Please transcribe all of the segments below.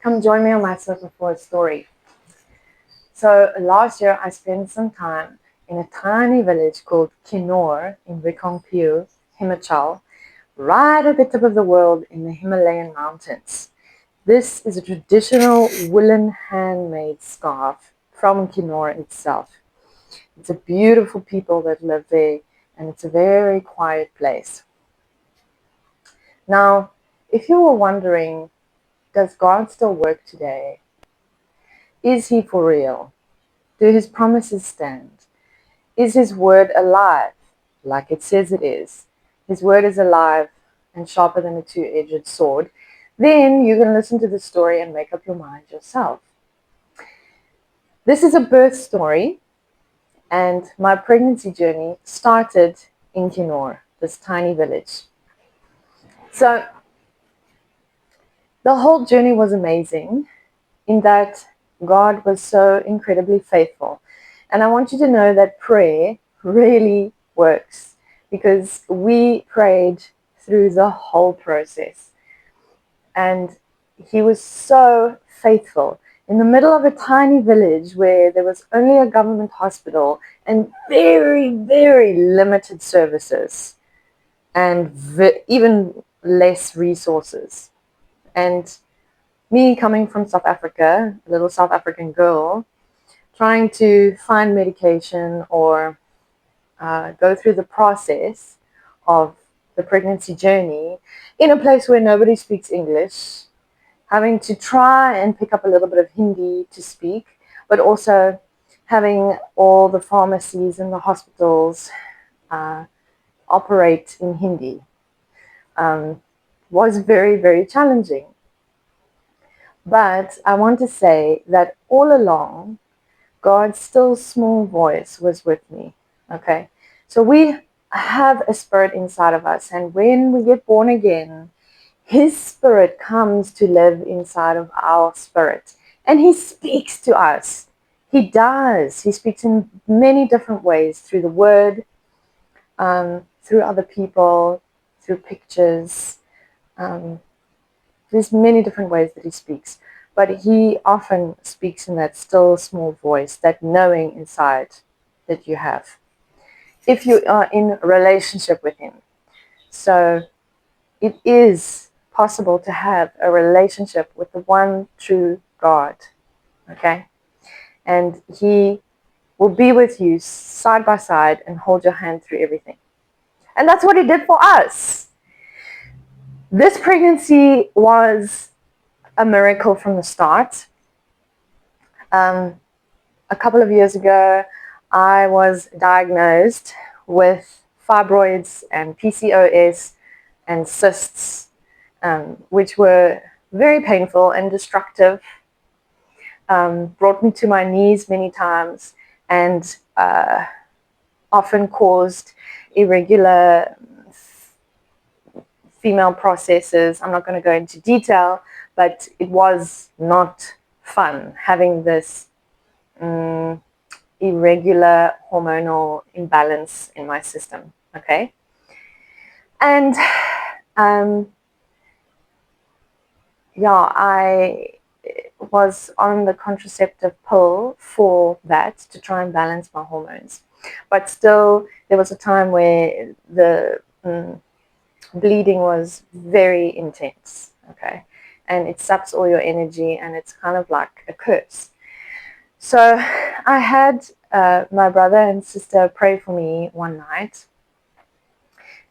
Come join me on my Circle for a story. So last year I spent some time in a tiny village called Kinnaur in Rekongpio, Himachal, right at the tip of the world in the Himalayan mountains. This is a traditional woolen handmade scarf from Kinnaur itself. It's a beautiful people that live there, and it's a very quiet place. Now, if you were wondering, does God still work today? Is he for real? Do his promises stand? Is his word alive, like it says it is? His word is alive and sharper than a two-edged sword. Then you can listen to the story and make up your mind yourself. This is a birth story, and my pregnancy journey started in Kinnaur, this tiny village. So the whole journey was amazing in that God was so incredibly faithful. And I want you to know that prayer really works because we prayed through the whole process. And he was so faithful. In the middle of a tiny village where there was only a government hospital and very, very limited services and even less resources. And me coming from South Africa, a little South African girl, trying to find medication or go through the process of the pregnancy journey in a place where nobody speaks English, having to try and pick up a little bit of Hindi to speak, but also having all the pharmacies and the hospitals operate in Hindi was very, very challenging. But I want to say that all along, God's still small voice was with me. Okay. So we have a spirit inside of us. And when we get born again, his spirit comes to live inside of our spirit. And he speaks to us. He does. He speaks in many different ways through the word, through other people, through pictures. There's many different ways that he speaks. But he often speaks in that still small voice, that knowing inside that you have, if you are in a relationship with him. So it is possible to have a relationship with the one true God, okay? And he will be with you side by side and hold your hand through everything. And that's what he did for us. This pregnancy was a miracle from the start. A couple of years ago, I was diagnosed with fibroids and PCOS and cysts, which were very painful and destructive, brought me to my knees many times, and often caused irregular female processes. I'm not going to go into detail, but it was not fun having this irregular hormonal imbalance in my system, okay? And I was on the contraceptive pill for that to try and balance my hormones. But still, there was a time where the bleeding was very intense, okay? And it sucks all your energy, and it's kind of like a curse. So I had my brother and sister pray for me one night,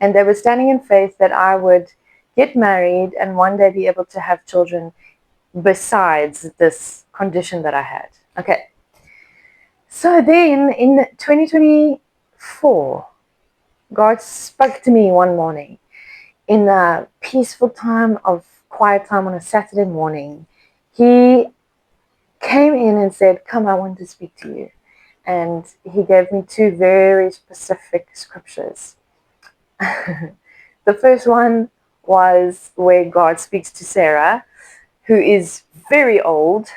and they were standing in faith that I would get married and one day be able to have children besides this condition that I had. Okay. So then in 2024, God spoke to me one morning in a peaceful time of quiet time on a Saturday morning. He came in and said, "Come, I want to speak to you." And he gave me two very specific scriptures. The first one was where God speaks to Sarah, who is very old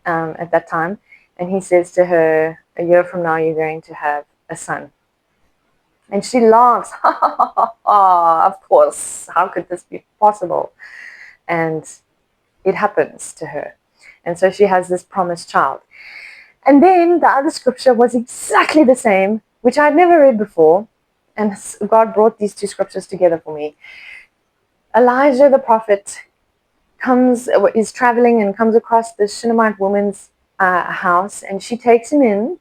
at that time, and he says to her, "A year from now, you're going to have a son." And she laughs, "Ha ha ha ha! Of course, how could this be possible?" And it happens to her. And so she has this promised child. And then the other scripture was exactly the same, which I'd never read before. And God brought these two scriptures together for me. Elijah the prophet is traveling and comes across this Shunammite woman's house, and she takes him in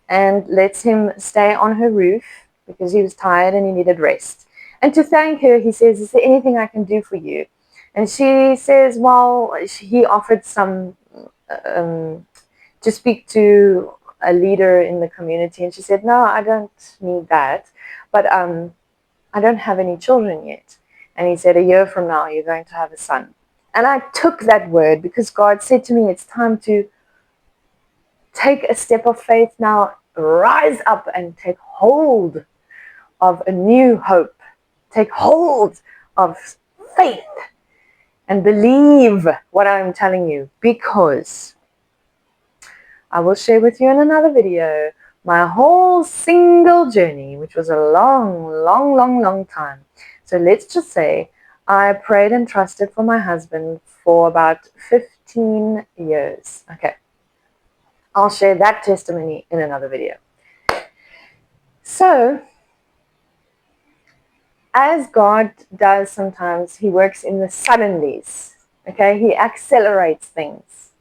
and lets him stay on her roof because he was tired and he needed rest. And to thank her, he says, "Is there anything I can do for you?" And she says, well, he offered some to speak to a leader in the community, and she said, "No, I don't need that, but I don't have any children yet." And he said, "A year from now, you're going to have a son." And I took that word because God said to me, it's time to take a step of faith now, rise up and take hold of a new hope. Take hold of faith and believe what I'm telling you, because I will share with you in another video my whole single journey, which was a long time. So let's just say I prayed and trusted for my husband for about 15 years. Okay. I'll share that testimony in another video. So, as God does sometimes, he works in the suddenlies. Okay, he accelerates things.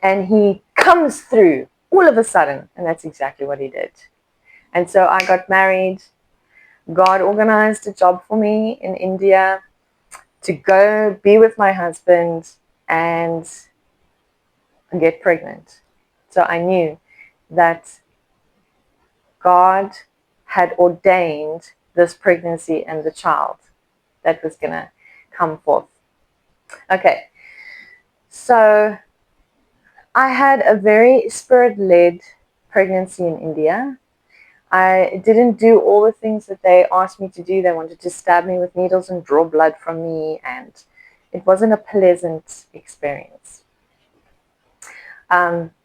And he comes through all of a sudden. And that's exactly what he did. And so I got married. God organized a job for me in India to go be with my husband and get pregnant. So I knew that God had ordained this pregnancy and the child that was going to come forth. Okay, so I had a very spirit-led pregnancy in India. I didn't do all the things that they asked me to do. They wanted to stab me with needles and draw blood from me, and it wasn't a pleasant experience.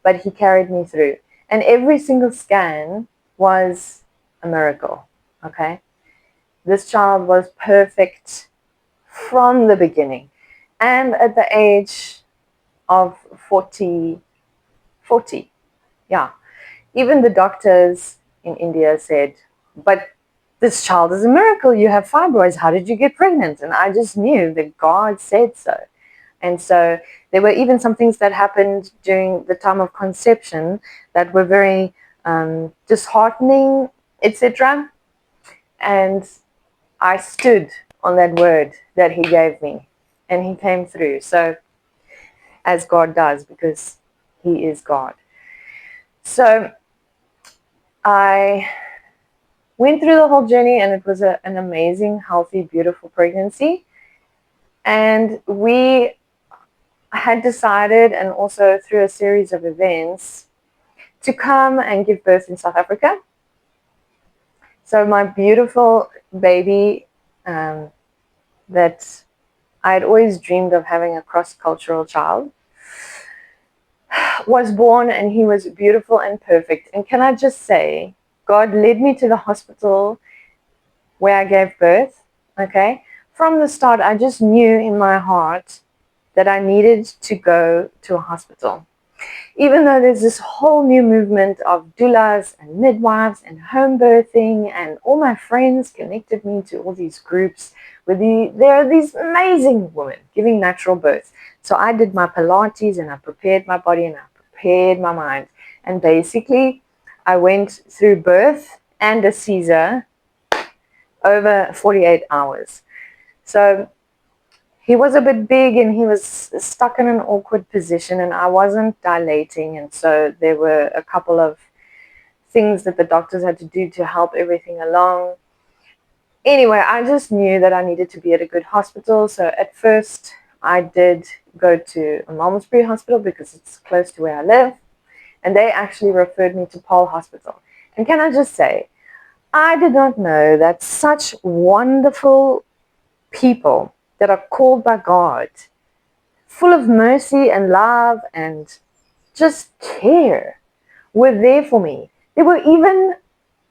But he carried me through. And every single scan was a miracle, okay? This child was perfect from the beginning. And at the age of 40, yeah, even the doctors in India said, "But this child is a miracle. You have fibroids. How did you get pregnant?" And I just knew that God said so. And so there were even some things that happened during the time of conception that were very disheartening, etc. And I stood on that word that he gave me, and he came through. So, as God does, because he is God. So I went through the whole journey, and it was an amazing, healthy, beautiful pregnancy. And we had decided, and also through a series of events, to come and give birth in South Africa. So my beautiful baby that I had always dreamed of having, a cross-cultural child, was born, and he was beautiful and perfect. And can I just say, God led me to the hospital where I gave birth, okay? From the start, I just knew in my heart that I needed to go to a hospital. Even though there's this whole new movement of doulas and midwives and home birthing, and all my friends connected me to all these groups where there are these amazing women giving natural birth. So I did my Pilates, and I prepared my body, and I prepared my mind. And basically, I went through birth and a Caesar over 48 hours. So he was a bit big, and he was stuck in an awkward position, and I wasn't dilating, and so there were a couple of things that the doctors had to do to help everything along. Anyway, I just knew that I needed to be at a good hospital. So at first I did go to a Malmesbury hospital because it's close to where I live, and they actually referred me to Paarl Hospital. And can I just say, I did not know that such wonderful people that are called by God, full of mercy and love and just care, were there for me. There were even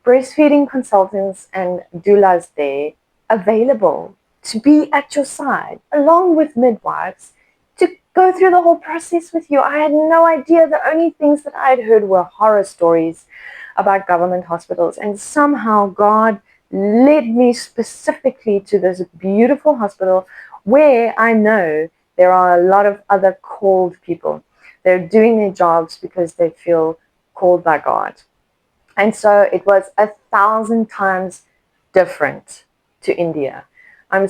breastfeeding consultants and doulas there available to be at your side, along with midwives, to go through the whole process with you. I had no idea. The only things that I had heard were horror stories about government hospitals. And somehow God led me specifically to this beautiful hospital where I know there are a lot of other called people. They're doing their jobs because they feel called by God. And so it was 1,000 times different to India. I'm